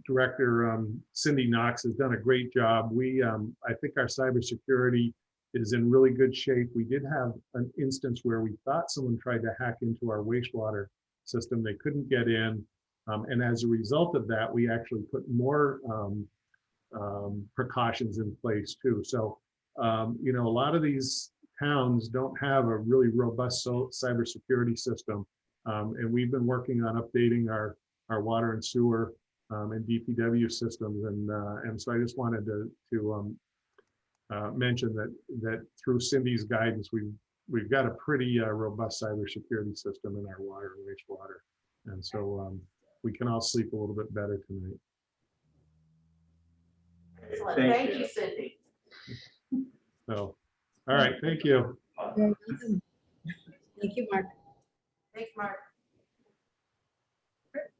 Director Cindy Knox has done a great job. I think our cybersecurity is in really good shape. We did have an instance where we thought someone tried to hack into our wastewater system. They couldn't get in. And as a result of that, we actually put more precautions in place too. So, you know, a lot of these towns don't have a really robust cybersecurity system. And we've been working on updating our water and sewer and DPW systems. And so I just wanted to mention that through Cindy's guidance, we've got a pretty robust cybersecurity system in our water and wastewater. And so we can all sleep a little bit better tonight. Excellent. Thank you, Cindy. So, all right, thank you. Thank you, Mark. Thanks, Mark.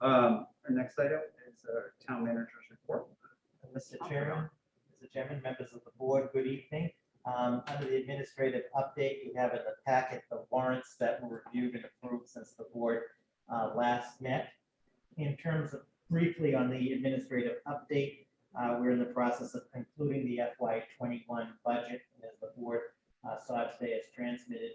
Our next item is our town manager's report. Mr. Chairman, members of the board, good evening. Under the administrative update, you have in the packet the warrants that were reviewed and approved since the board last met. In terms of briefly on the administrative update, we're in the process of concluding the FY21 budget. And as the board saw today, it's transmitted.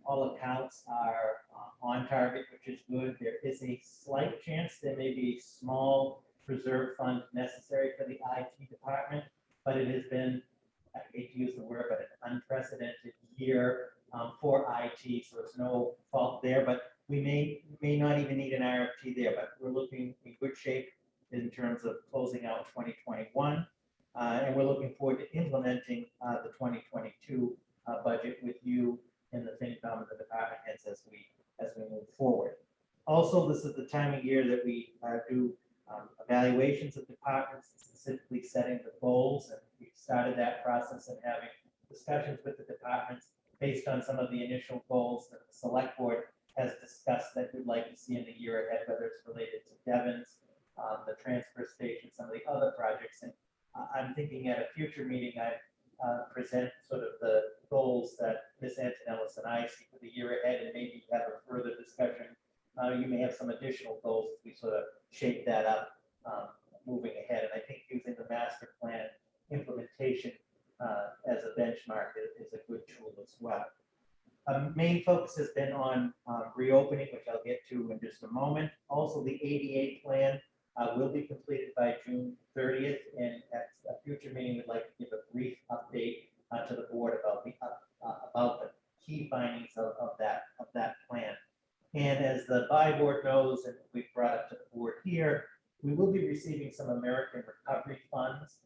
All accounts are on target, which is good. There is a slight chance there may be a small reserve fund necessary for the IT department, but it has been, I hate to use the word, but an unprecedented year for IT, so it's no fault there. But we may not even need an RFP there, but we're looking in good shape in terms of closing out 2021. And we're looking forward to implementing the 2022 budget with you and the FinCom and the department heads as we move forward. Also, this is the time of year that we do evaluations of departments, specifically setting the goals. And we started that process and having discussions with the departments based on some of the initial goals that the select board has discussed that we'd like to see in the year ahead, whether it's related to Devon's, the transfer station, some of the other projects. And I'm thinking at a future meeting, I present sort of the goals that Ms. Antonellis and I see for the year ahead, and maybe have a further discussion. You may have some additional goals as we sort of shape that up moving ahead. And I think using the master plan implementation as a benchmark is a good tool as well. Main focus has been on reopening, which I'll get to in just a moment. Also, the ADA plan will be completed by June 30th, and at a future meeting, we'd like to give a brief update to the board about the key findings of that plan. And as the board knows, and we've brought up to the board here, we will be receiving some American Recovery Funds.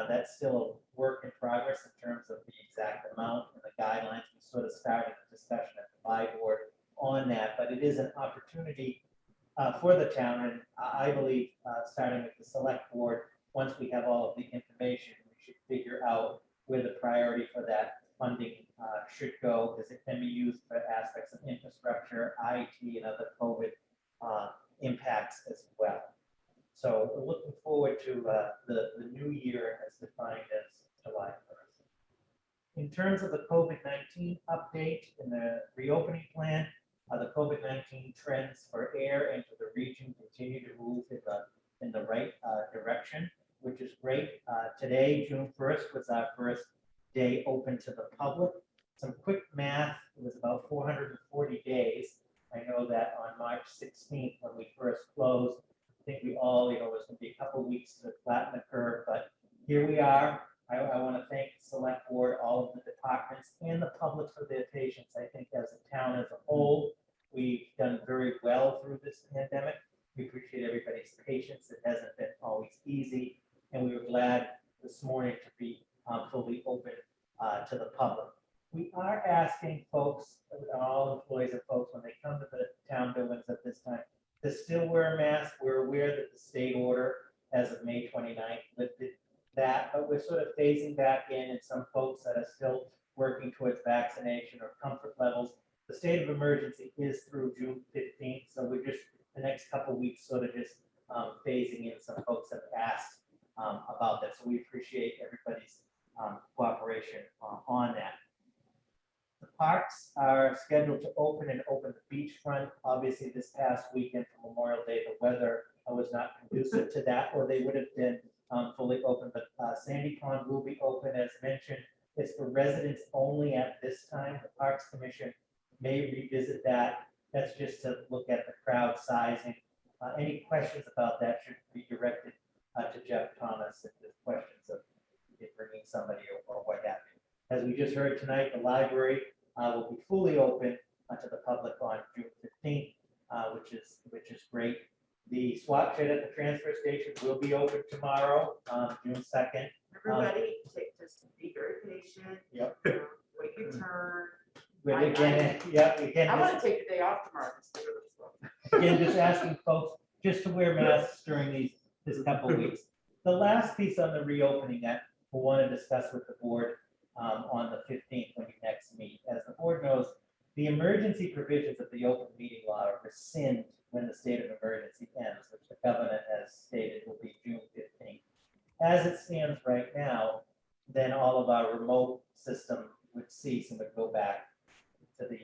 That's still a work in progress in terms of the exact amount and the guidelines. We sort of started a discussion at the board on that, but it is an opportunity for the town. And I believe, starting with the select board, once we have all of the information, we should figure out where the priority for that funding should go, because it can be used for aspects of infrastructure, IT, and other COVID impacts as well. So we're looking forward to the new year as defined as July 1st. In terms of the COVID-19 update and the reopening plan, the COVID-19 trends for Ayer and for the region continue to move in the right direction, which is great. Today, June 1st, was our first day open to the public. Some quick math, it was about 440 days. I know that on March 16th, when we first closed, I think we all, it was going to be a couple of weeks to flatten the curve, but here we are. I want to thank the select board, all of the departments, and the public for their patience. I think as a town as a whole, we've done very well through this pandemic. We appreciate everybody's patience. It hasn't been always easy, and we were glad this morning to be fully open to the public. We are asking folks, all employees and folks, when they come to the town buildings at this time, to still wear a mask. We're aware that the state order as of May 29th lifted that, but we're sort of phasing back in, and some folks that are still working towards vaccination or comfort levels. The state of emergency is through June 15th, so we're just, the next couple of weeks, sort of just phasing in. Some folks have asked about that, so we appreciate everybody's cooperation on that. The parks are scheduled to open and open the beachfront. Obviously, this past weekend for Memorial Day, the weather was not conducive to that, or they would have been fully open. But Sandy Pond will be open, as mentioned. It's for residents only at this time. The Parks Commission may revisit that. That's just to look at the crowd sizing. Any questions about that should be directed to Jeff Thomas if there's questions of bringing somebody or what have you. As we just heard tonight, the library will be fully open to the public on June 15th, which is great. The swap shed at the transfer station will be open tomorrow, June 2nd. Everybody just be very patient. Yep. Wait your turn. But again, yeah, again, I want to take the day off tomorrow. Just to go to the swap. again, just asking folks just to wear masks during this couple of weeks. The last piece on the reopening that we'll want to discuss with the board on the 15th when we next meet. As the board knows, the emergency provisions of the open meeting law are rescind when the state of emergency ends, which the governor has stated will be June 15th. As it stands right now, then all of our remote system would cease and would go back to the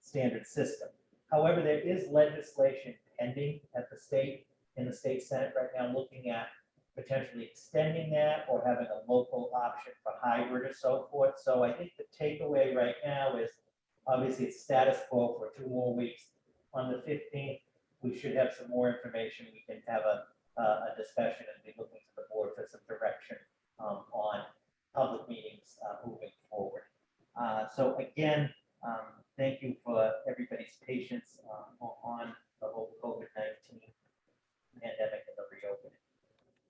standard system. However, there is legislation pending at the state, in the state Senate right now, looking at potentially extending that or having a local option for hybrid or so forth. So I think the takeaway right now is obviously it's status quo for 2 more weeks. On the 15th, we should have some more information. We can have a discussion and be looking to the board for some direction on public meetings moving forward. So again, thank you for everybody's patience on the whole COVID-19 pandemic and the reopening.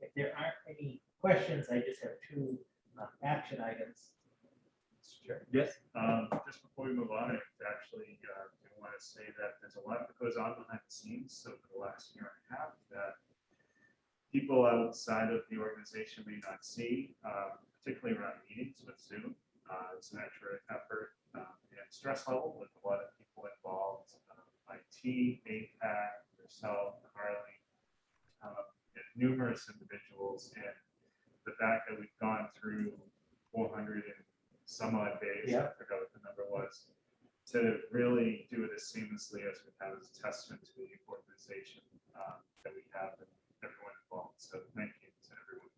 If there aren't any questions, I just have 2 action items. Sure. Yes. Just before we move on, I actually do want to say that this there's a lot that goes on behind the scenes. So for the last year and a half, that people outside of the organization may not see, particularly around meetings with Zoom. It's an extra effort and stress level with a lot of people involved, IT, APAC, yourself, Harley, and numerous individuals. And the fact that we've gone through 400 and some odd days, I forgot what the number was, to really do it as seamlessly as we have is a testament to the organization that we have and everyone involved. So thank you to everyone.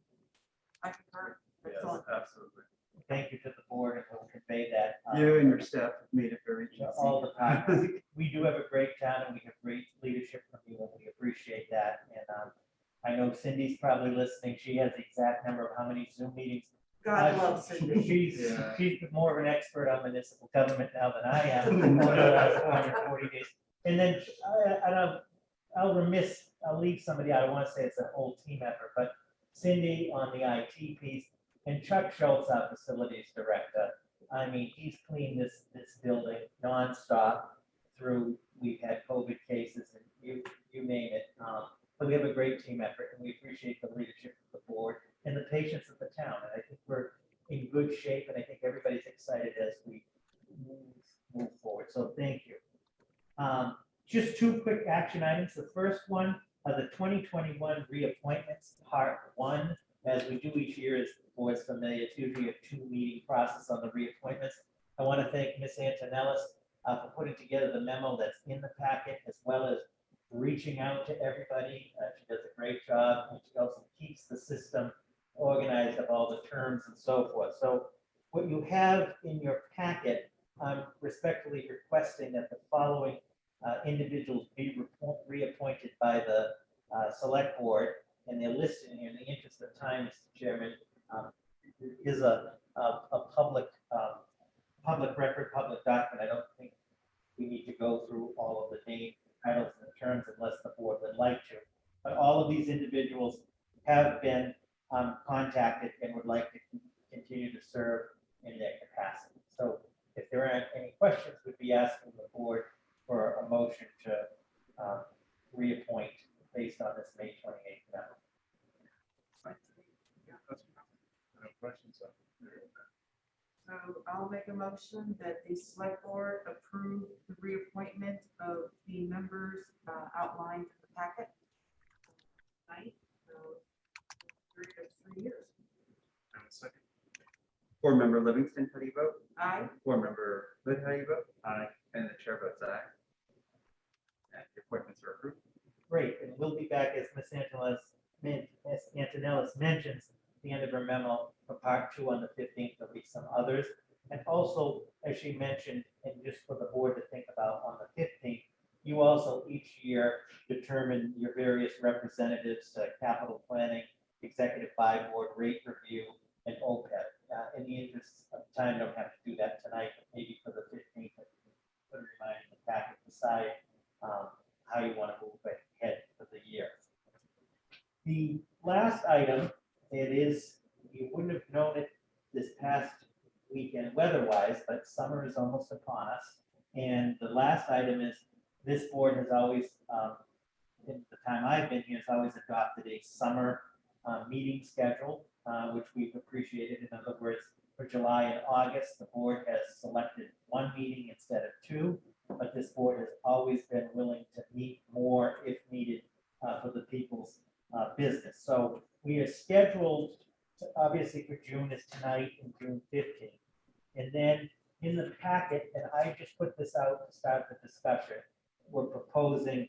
I concur. Yes, Excellent. absolutely. Thank you to the board, and we'll convey that. You and your staff have made it very easy. All the time. We do have a great town, and we have great leadership from you, and we appreciate that. And I know Cindy's probably listening. She has the exact number of how many Zoom meetings. God loves Cindy. She's more of an expert on municipal government now than I am over the last 140 days. And then I'll leave somebody out. I want to say it's a whole team effort, but Cindy on the IT piece and Chuck Schultz, our facilities director. I mean, he's cleaned this building nonstop through, we've had COVID cases and you name it. But we have a great team effort, and we appreciate the leadership of the board and the patience of the town. And I think we're in good shape, and I think everybody's excited as we move forward. So thank you. Just two quick action items. The first one are the 2021 reappointments, part 1. As we do each year, as the board's familiar, it's usually a 2-meeting process on the reappointments. I want to thank Ms. Antonellis for putting together the memo that's in the packet, as well as reaching out to everybody. She does a great job, and she also keeps the system organized of all the terms and so forth. So what you have in your packet, I'm respectfully requesting that the following individuals be reappointed by the select board, and they're listed here. In the interest of time, Mr. Chairman, is a public record, public document. I don't think we need to go through all of the name, titles, and terms unless the board would like to. But all of these individuals have been contacted and would like to continue to serve in their capacity. So if there aren't any questions, we'd be asking the board for a motion to reappoint based on this May 28th memo. No questions? So I'll make a motion that the select board approve the reappointment of the members outlined in the packet. Right, so period of 3 years. And a second. Board Member Livingston, how do you vote? Aye. Board Member Hood, how do you vote? Aye. And the chair votes aye. And the appointments are approved. Great, and we'll be back as Ms. Antonellis mentions at the end of her memo for part 2 on the 15th. There'll be some others. And also, as she mentioned, and just for the board to think about, on the 15th, you also each year determine your various representatives to capital planning, executive buy board, rate review, and OPEB. In the interest of time, don't have to do that tonight, but maybe for the 15th, put a reminder in the packet, decide how you want to move ahead for the year. The last item, it is, you wouldn't have known it this past weekend weather-wise, but summer is almost upon us. And the last item is, this board has always, in the time I've been here, has always adopted a summer meeting schedule, which we've appreciated. In other words, for July and August, the board has selected 1 meeting instead of 2, but this board has always been willing to meet more if needed for the people's business. So we are scheduled, obviously for June is tonight and June 15th. And then in the packet, and I just put this out to start the discussion, we're proposing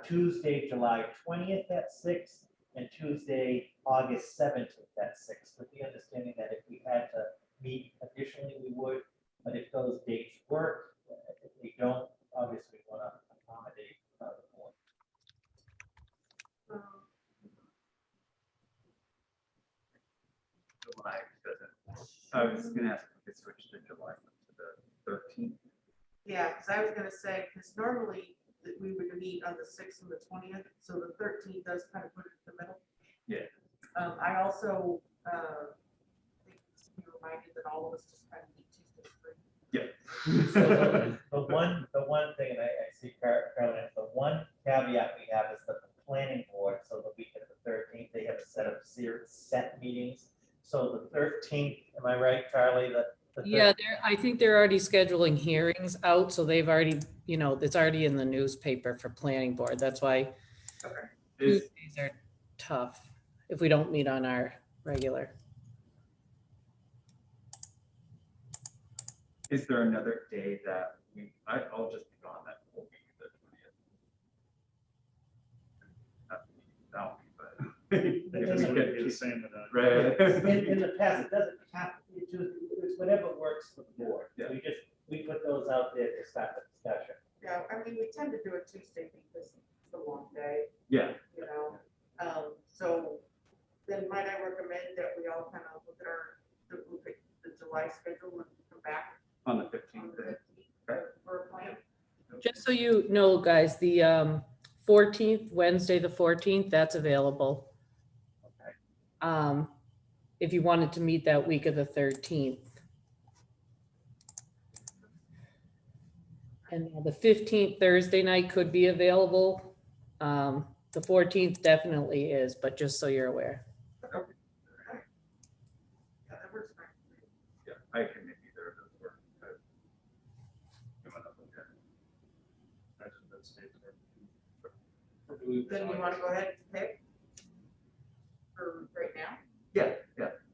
Tuesday, July 20th at 6 and Tuesday, August 17th at 6, with the understanding that if we had to meet additionally, we would, but if those dates work, if they don't, obviously we want to accommodate the board. July doesn't. I was going to ask if we could switch to July to the 13th. Yeah, because I was gonna say, because normally that we would meet on the 6th and the 20th, so the 13th does kind of put it in the middle. Yeah. I also think it's be reminded that all of us just kind of meet Tuesday. Yeah. So the one thing, and I see 13th. Am I right, Charlie? Yeah, I think they're already scheduling hearings out, so they've already, it's already in the newspaper for planning board. That's why Is, Tuesdays are tough if we don't meet on our regular. is there another day that I'll just be gone that whole week, the 20th. Not me, but. Because it would be the same with that. Right. In the past, it doesn't have, it's whatever works for the board. Yeah. We put those out there to start the discussion. Yeah, I mean, we tend to do it Tuesday because it's a long day, Yeah, so then might I recommend that we all kind of look at the July schedule and come back on the on 15th the day. 15th for a plan? Just so you know, guys, the 14th, Wednesday, the 14th, that's available. If you wanted to meet that week of the 13th. And the 15th Thursday night could be available. The 14th definitely is, but just so you're aware. Yeah, that works fine. Yeah, I can make either of those work. Actually, those dates are- Then you want to go ahead and pick for right now? Yeah,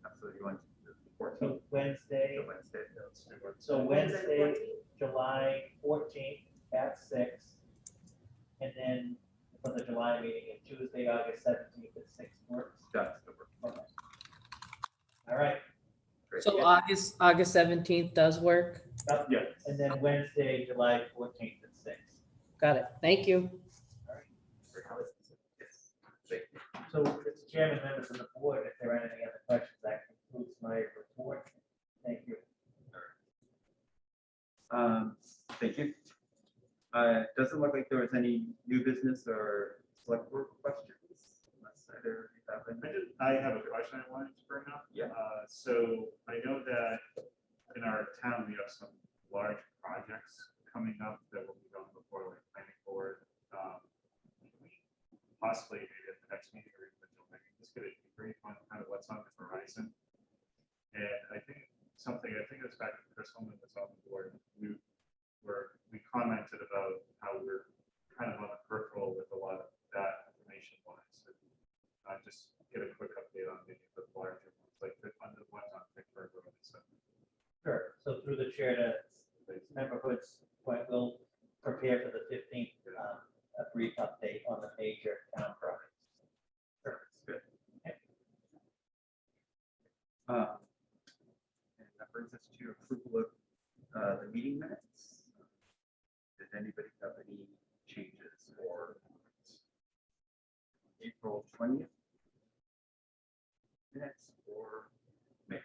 absolutely. You want to do the 14th, So Wednesday, the Wednesday. so the Wednesday, 14th? July 14th at 6. And then for the July meeting, and Tuesday, August 17th at 6 works. That's the work. Okay. All right. Great. So August 17th does work. Yeah. And then Wednesday, July 14th at 6. Got it. Thank you. Yes. Thank you. So, Mr. Chairman, members of the board, if there are any other questions, that concludes my report. Thank you. Thank you. It doesn't look like there was any new business or select board questions. Unless either of you have any. I have a question I wanted to bring up. Yeah. So I know that in our town, we have some large projects coming up that will be done before the planning board. Possibly maybe at the next meeting or even the meeting, just get a brief on kind of what's on the horizon. And I think it's back to Chris Holman was on the board. We commented about how we're kind of on the peripheral with a lot of that information wise. Just get a quick update on the larger ones, like on the ones on Pittsburgh Road. Sure. So through the chair to memberhoods, we'll prepare for the 15th, a brief update on the major town projects. Sure. Good. Okay. And that brings us to approval of the meeting minutes. Did anybody have any changes for April 20th minutes or May?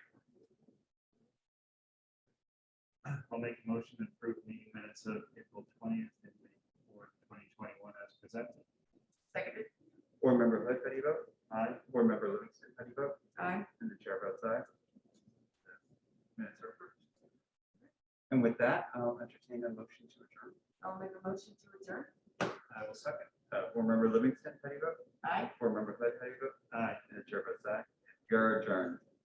I'll make a motion to approve meeting minutes of April 20th and May 4th, 2021 as presented. Seconded? Board member Hood, how do you vote? Aye. Board member Livingston, how do you vote? Aye. And the chair votes aye. Minutes are approved. And with that, I'll entertain a motion to adjourn. I'll make a motion to adjourn. I will second. Board member Livingston, how do you vote? Aye. Board member Hood, how do you vote? Aye. And the chair votes aye. You're adjourned.